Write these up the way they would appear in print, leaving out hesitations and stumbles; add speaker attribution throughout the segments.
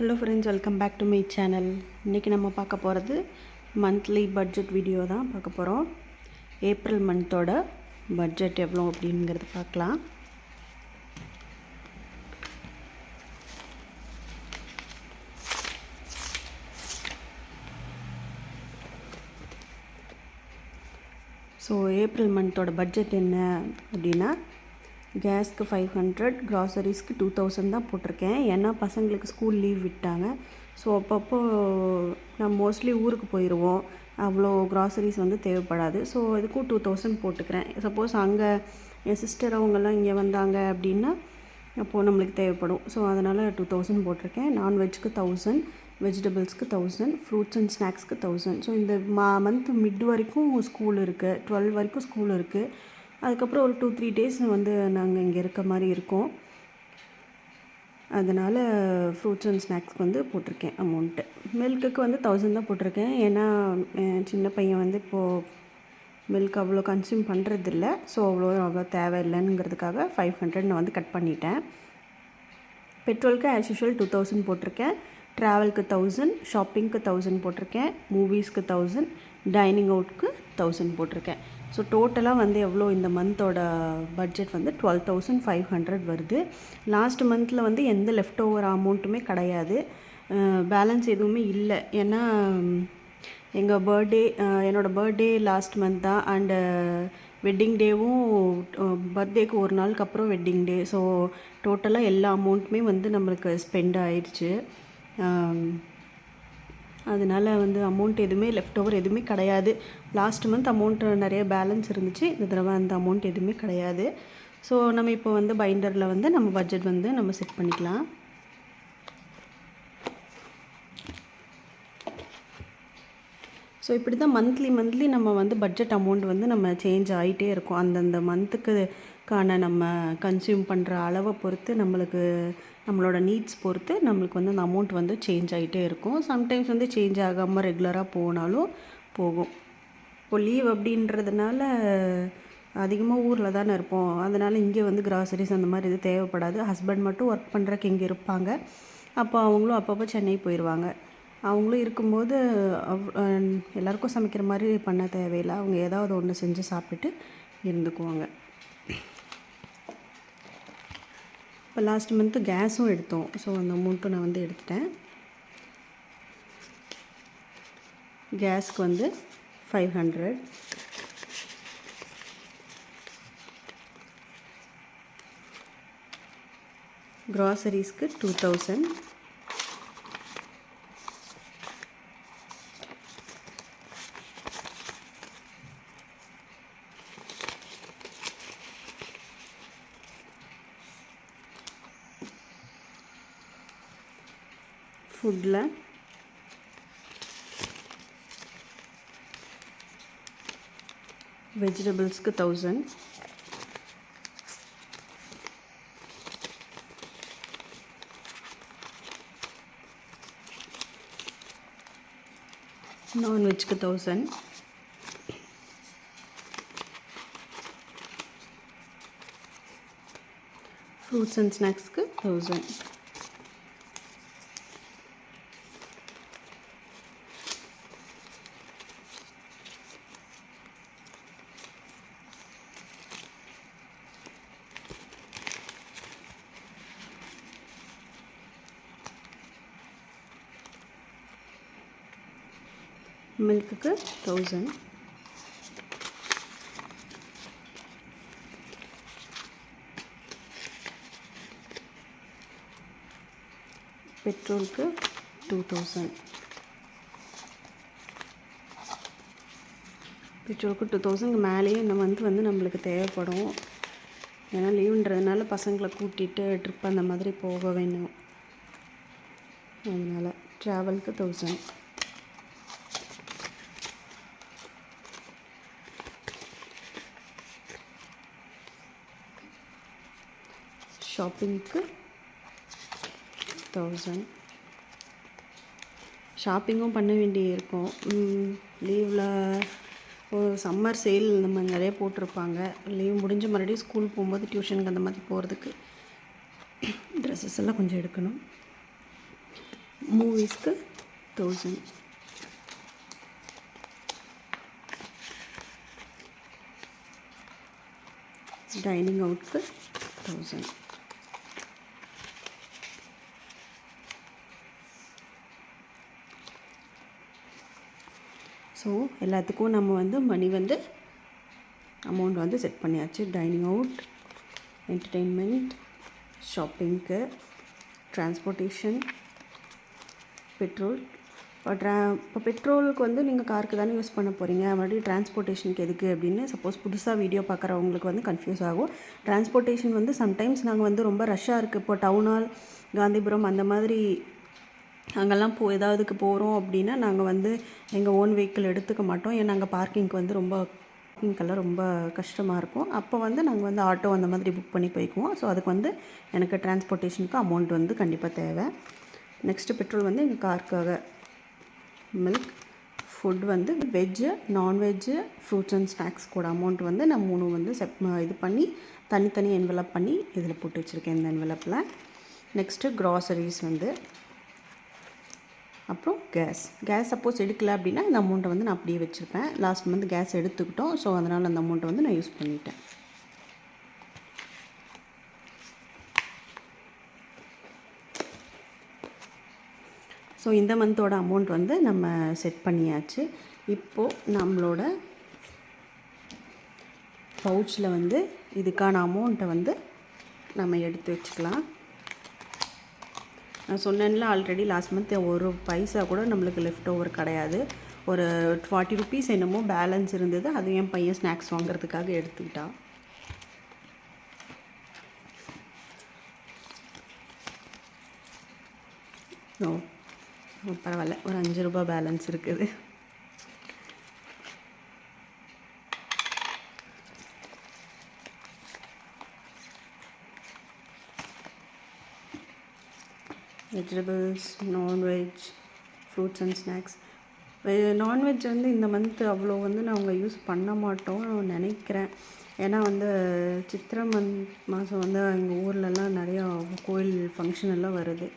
Speaker 1: Hello friends, welcome back to my channel. இன்றைக்கி நம்ம பார்க்க போகிறது மந்த்லி பட்ஜெட் வீடியோ தான் பார்க்க போகிறோம். ஏப்ரல் மந்தோட பட்ஜெட் எவ்வளோ அப்படிங்கிறது பார்க்கலாம். ஸோ ஏப்ரல் மந்தோட பட்ஜெட் என்ன அப்படின்னா, கேஸ்க்கு 500, க்ராசரிஸ்க்கு 2000 தான் போட்டிருக்கேன். ஏன்னா பசங்களுக்கு ஸ்கூல் லீவ் விட்டாங்க. ஸோ அப்பப்போ நான் மோஸ்ட்லி ஊருக்கு போயிடுவோம். அவ்வளோ க்ராசரிஸ் வந்து தேவைப்படாது. ஸோ இதுக்கும் 2000 போட்டுக்கிறேன். சப்போஸ் அங்கே என் சிஸ்டர் அவங்கெல்லாம் இங்கே வந்தாங்க அப்படின்னா அப்போது நம்மளுக்கு தேவைப்படும். ஸோ அதனால் 2000 போட்டிருக்கேன். நான்வெஜ்க்கு 1000, வெஜிடபிள்ஸ்க்கு 1000, ஃப்ரூட்ஸ் அண்ட் ஸ்நாக்ஸ்க்கு 1000. ஸோ இந்த மந்த் மிட் வரைக்கும் ஸ்கூல் இருக்குது, 12 வரைக்கும் ஸ்கூல் இருக்குது. அதுக்கப்புறம் ஒரு 2-3 டேஸ் வந்து நாங்கள் இங்கே இருக்க மாதிரி இருக்கோம். அதனால் ஃப்ரூட்ஸ் அண்ட் ஸ்நாக்ஸ்க்கு வந்து போட்டிருக்கேன் அமௌண்ட்டு. மில்க்குக்கு வந்து 1000 தான் போட்டிருக்கேன். ஏன்னா சின்ன பையன் வந்து இப்போது மில்க் அவ்வளோ கன்சியூம் பண்ணுறதில்ல. ஸோ அவ்வளோ தேவையில்லைங்கிறதுக்காக 500 நான் வந்து கட் பண்ணிட்டேன். பெட்ரோலுக்கு ஆஸ் யூஷுவல் 2000 போட்டிருக்கேன். ட்ராவலுக்கு 1000, ஷாப்பிங்க்கு 1000 போட்டிருக்கேன். மூவிஸ்க்கு 1000, டைனிங் அவுட்க்கு 1000 போட்டிருக்கேன். ஸோ டோட்டலாக வந்து எவ்வளோ இந்த மந்தோட பட்ஜெட் வந்து 12,500 வருது. லாஸ்ட் மந்தில் வந்து எந்த லெஃப்ட் ஓவர் அமௌண்ட்டுமே கிடையாது, பேலன்ஸ் எதுவுமே இல்லை. ஏன்னா எங்கள் என்னோடய பர்த்டே லாஸ்ட் மந்த் தான். அண்டு வெட்டிங் டேவும் பர்த்டேக்கு ஒரு நாளுக்கு அப்புறம் வெட்டிங் டே. ஸோ டோட்டலாக எல்லா அமௌண்ட்டுமே வந்து நம்மளுக்கு ஸ்பெண்ட் ஆயிடுச்சு. அதனால் வந்து அமௌண்ட் எதுவுமே லெஃப்ட் ஓவர் எதுவுமே கிடையாது. லாஸ்ட் மந்த் அமௌண்ட் நிறைய பேலன்ஸ் இருந்துச்சு. இந்த தடவை அந்த அமௌண்ட் எதுவுமே கிடையாது. ஸோ நம்ம இப்போ வந்து பைண்டரில் வந்து நம்ம பட்ஜெட் வந்து நம்ம செட் பண்ணிக்கலாம். ஸோ இப்படி தான் மந்த்லி நம்ம வந்து பட்ஜெட் அமௌண்ட் வந்து நம்ம சேஞ்ச் ஆகிட்டே இருக்கும். அந்தந்த மந்த்துக்கான நம்ம கன்சியூம் பண்ணுற அளவை பொறுத்து, நம்மளோட நீட்ஸ் பொறுத்து நம்மளுக்கு வந்து அந்த அமௌண்ட் வந்து சேஞ்ச் ஆகிட்டே இருக்கும். சம்டைம்ஸ் வந்து சேஞ்ச் ஆகாமல் ரெகுலராக போனாலும் போகும். இப்போ லீவ் அப்படின்றதுனால அதிகமாக ஊரில் தானே இருப்போம். அதனால் இங்கே வந்து க்ராசரிஸ் அந்த மாதிரி இது தேவைப்படாது. ஹஸ்பண்ட் மட்டும் ஒர்க் பண்ணுறக்கு இங்கே இருப்பாங்க. அப்போ அவங்களும் அப்பப்போ சென்னை போயிடுவாங்க. அவங்களும் இருக்கும்போது எல்லாருக்கும் சமைக்கிற மாதிரி பண்ண தேவையில்லை. அவங்க ஏதாவது ஒன்று செஞ்சு சாப்பிட்டுட்டு இருந்துக்குவாங்க. இப்போ லாஸ்ட் மந்த்து கேஸும் எடுத்தோம். ஸோ அந்த அமௌண்ட்டும் நான் வந்து எடுத்துட்டேன். கேஸ்க்கு வந்து 500, க்ராசரிஸ்க்கு 2000, ஃபுட்டில் வெஜிடபிள்ஸ்க்கு 1000, நான்வெஜ்க்கு 1000, ஃப்ரூட்ஸ் அண்ட் ஸ்நாக்ஸ்க்கு 1000. மில்க்குக்கு 1000, பெட்ரோலுக்கு 2000. பெட்ரோலுக்கு 2000 மேலேயே இந்த மந்த் வந்து நம்மளுக்கு தேவைப்படும். ஏன்னா லீவுன்றதுனால பசங்களை கூட்டிகிட்டு ட்ரிப் அந்த மாதிரி போக வேணும். அதனால் ட்ராவலுக்கு 1000. ஷாப்பிங்க்கு 1000. ஷாப்பிங்கும் பண்ண வேண்டி இருக்கும். லீவில் ஒரு சம்மர் சேல் நம்ம நிறைய போட்டிருப்பாங்க. லீவ் முடிஞ்ச மறுபடியும் ஸ்கூல் போகும்போது டியூஷனுக்கு அந்த மாதிரி போகிறதுக்கு ட்ரெஸ்ஸஸ் எல்லாம் கொஞ்சம் எடுக்கணும். மூவிஸ்க்கு 1000, டைனிங் அவுட்க்கு 1000. ஸோ எல்லாத்துக்கும் நம்ம வந்து மணி வந்து அமௌண்ட் வந்து செட் பண்ணியாச்சு. டைனிங் அவுட், என்டர்டெயின்மெண்ட், ஷாப்பிங்க்கு, டிரான்ஸ்போர்ட்டேஷன், பெட்ரோல். இப்போ பெட்ரோலுக்கு வந்து நீங்கள் காருக்கு தானே யூஸ் பண்ண போகிறீங்க, மறுபடியும் டிரான்ஸ்போர்ட்டேஷனுக்கு எதுக்கு அப்படின்னு சப்போஸ் புதுசாக வீடியோ பார்க்குறவங்களுக்கு வந்து கன்ஃபியூஸ் ஆகும். டிரான்ஸ்போர்ட்டேஷன் வந்து சம்டைம்ஸ் நாங்கள் வந்து ரொம்ப ரஷ்ஷாக இருக்குது, இப்போ டவுனால், காந்திபுரம் அந்த மாதிரி அங்கெல்லாம் ஏதாவதுக்கு போகிறோம் அப்படின்னா நாங்கள் வந்து எங்கள் ஓன் வெஹிக்கிள் எடுத்துக்க மாட்டோம். ஏன்னா அங்கே பார்க்கிங்க்கு வந்து பார்க்கிங்கெல்லாம் ரொம்ப கஷ்டமாக இருக்கும். அப்போ வந்து நாங்கள் வந்து ஆட்டோ அந்த மாதிரி புக் பண்ணி போய்க்குவோம். ஸோ அதுக்கு வந்து எனக்கு டிரான்ஸ்போர்ட்டேஷனுக்கு அமௌண்ட் வந்து கண்டிப்பாக தேவை. நெக்ஸ்ட்டு பெட்ரோல் வந்து எங்கள் காருக்காக. மில்க், ஃபுட் வந்து veg, non veg, fruits and snacks கூட அமௌண்ட் வந்து நான் 3 வந்து இது பண்ணி தனித்தனி என்வலப் பண்ணி இதில் போட்டு வச்சுருக்கேன், இந்த என்வலப்பில். நெக்ஸ்ட்டு க்ராசரிஸ் வந்து, அப்புறம் கேஸ் சப்போஸ் எடுக்கலை அப்படின்னா இந்த அமௌண்ட்டை வந்து நான் அப்படியே வச்சுருப்பேன். லாஸ்ட் மந்த் கேஸ் எடுத்துக்கிட்டோம், ஸோ அதனால் அந்த அமௌண்ட்டை வந்து நான் யூஸ் பண்ணிட்டேன். ஸோ இந்த மந்தோட அமௌண்ட் வந்து நம்ம செட் பண்ணியாச்சு. இப்போது நம்மளோட பவுச்சில் வந்து இதுக்கான அமௌண்ட்டை வந்து நம்ம எடுத்து வச்சுக்கலாம். நான் சொன்னேன்ல ஆல்ரெடி லாஸ்ட் மந்த் ஒரு பைசா கூட நம்மளுக்கு லெஃப்ட் ஓவர் கிடையாது. ஒரு 40 ருபீஸ் என்னமோ பேலன்ஸ் இருந்தது, அது என் பையன் ஸ்நாக்ஸ் வாங்குறதுக்காக எடுத்துக்கிட்டான். பரவாயில்ல, ஒரு 5 ரூபா பேலன்ஸ் இருக்குது. Vegetables, non veg, fruits and snacks. Non veg வந்து இந்த மந்த் அவ்வளோ வந்து நாங்கள் யூஸ் பண்ண மாட்டோம் நினைக்கிறேன். ஏன்னா வந்து சித்திரை மாதம் வந்து எங்கள் ஊர்லலாம் நிறையா கோயில் ஃபங்க்ஷன் எல்லாம் வருது.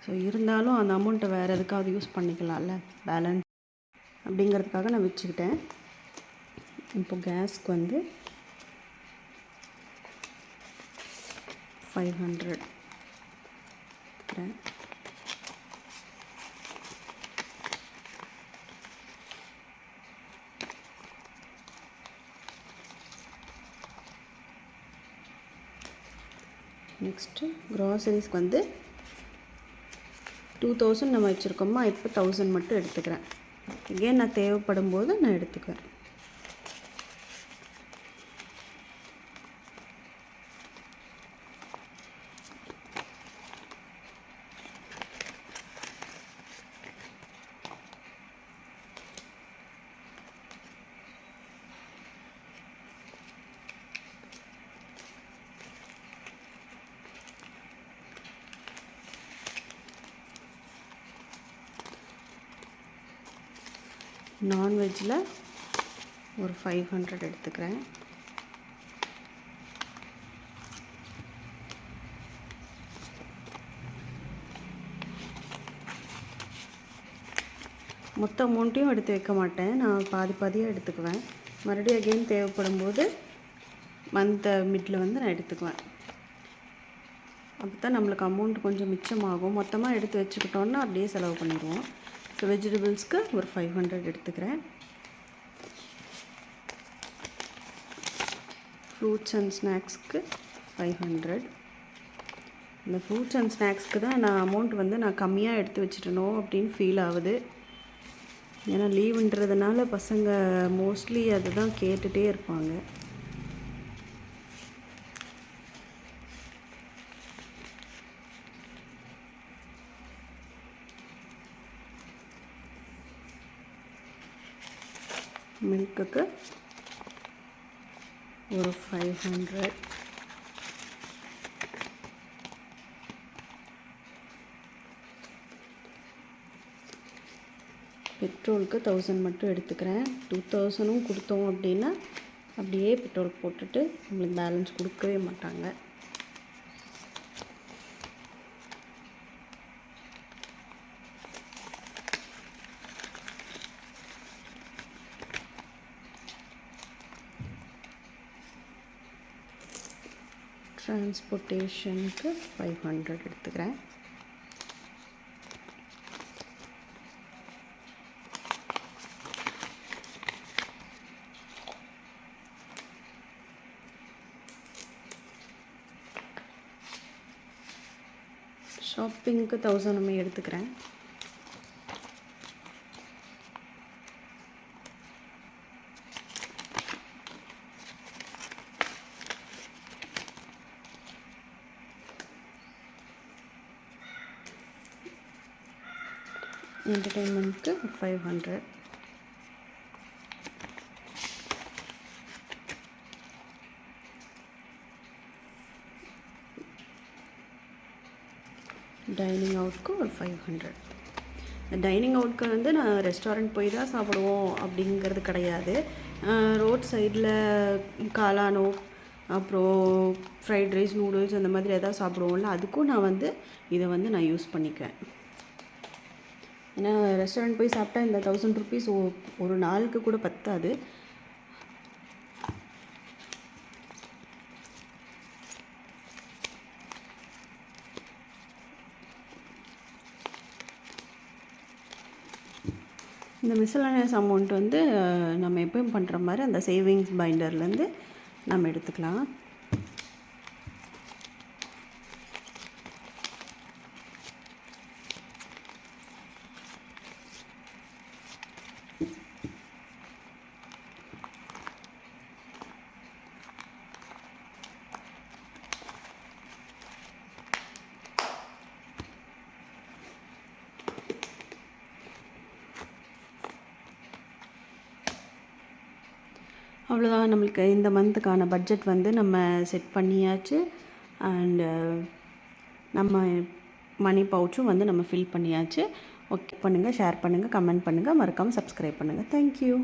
Speaker 1: ஸோ இருந்தாலும் அந்த அமௌண்ட்டை வேறு எதுக்காவது யூஸ் பண்ணிக்கலாம்ல, பேலன்ஸ் அப்படிங்கிறதுக்காக நான் வச்சுக்கிட்டேன். இப்போ கேஸ்க்கு வந்து 500. நெக்ஸ்ட்டு க்ராசரிஸ்க்கு வந்து 2000 நம்ம வச்சுருக்கோமா, இப்போ 1000 மட்டும் எடுத்துக்கிறேன். again நான் தேவைப்படும் போது நான் எடுத்துக்குவேன். நான்வெஜ்ஜில் ஒரு 500 எடுத்துக்கிறேன். மொத்த அமௌண்ட்டையும் எடுத்து வைக்க மாட்டேன், நான் பாதியாக எடுத்துக்குவேன். மறுபடியும் அகெயின் தேவைப்படும் போது மந்த் மிட்டில் வந்து நான் எடுத்துக்குவேன். அப்போ தான் நம்மளுக்கு அமௌண்ட் கொஞ்சம் மிச்சமாகும். மொத்தமாக எடுத்து வச்சுக்கிட்டோன்னா அப்படியே செலவு பண்ணிடுவோம். ஸோ வெஜிடபிள்ஸ்க்கு ஒரு 500 எடுத்துக்கிறேன். ஃப்ரூட்ஸ் அண்ட் ஸ்நாக்ஸ்க்கு 500. இந்த ஃப்ரூட்ஸ் அண்ட் ஸ்நாக்ஸ்க்கு தான் நான் அமௌண்ட் வந்து நான் கம்மியாக எடுத்து வச்சுட்டனோ அப்படின்னு ஃபீல் ஆகுது. ஏன்னா லீவுன்றதுனால பசங்க மோஸ்ட்லி அதை தான் கேட்டுகிட்டே இருப்பாங்க. மில்க்குக்கு ஒரு 500. பெட்ரோலுக்கு 1000 மட்டும் எடுத்துக்கிறேன். 2000 கொடுத்தோம் அப்படின்னா அப்படியே பெட்ரோல் போட்டுட்டு நம்மளுக்கு பேலன்ஸ் கொடுக்கவே மாட்டாங்க. டிரான்ஸ்போர்ட்டேஷனுக்கு 500 எடுத்துக்கிறேன். ஷாப்பிங்க்கு 1000 எடுத்துக்கிறேன். என்டர்டெயின்மெண்ட்க்கு 500. டைனிங் அவுட்க்கு ஒரு 500. இந்த டைனிங் அவுட்க்கு வந்து நான் ரெஸ்டாரண்ட் போய் தான் சாப்பிடுவோம் அப்படிங்கிறது கிடையாது. ரோட் சைடில் காளானோ அப்புறம் ஃப்ரைட் ரைஸ் நூடுல்ஸ் அந்த மாதிரி எதாவது சாப்பிடுவோம்ல, அதுக்கும் நான் வந்து இதை வந்து நான் யூஸ் பண்ணிக்குவேன். ஏன்னா ரெஸ்டாரண்ட் போய் சாப்பிட்டா இந்த 1000 ருபீஸ் ஒரு நாளுக்கு கூட பத்தாது. இந்த மிஸ்செலேனியஸ் அமௌண்ட் வந்து நம்ம எப்பயும் பண்ணுற மாதிரி அந்த சேவிங்ஸ் பைண்டர்லேருந்து நம்ம எடுத்துக்கலாம். அவ்வளோதான், நம்மளுக்கு இந்த மந்த்துக்கான பட்ஜெட் வந்து நம்ம செட் பண்ணியாச்சு. அண்டு நம்ம மணி பவுச்சும் வந்து நம்ம ஃபில் பண்ணியாச்சு. ஓகே பண்ணுங்கள், ஷேர் பண்ணுங்கள், கமெண்ட் பண்ணுங்கள், மறக்காமல் சப்ஸ்கிரைப் பண்ணுங்கள். தேங்க்யூ.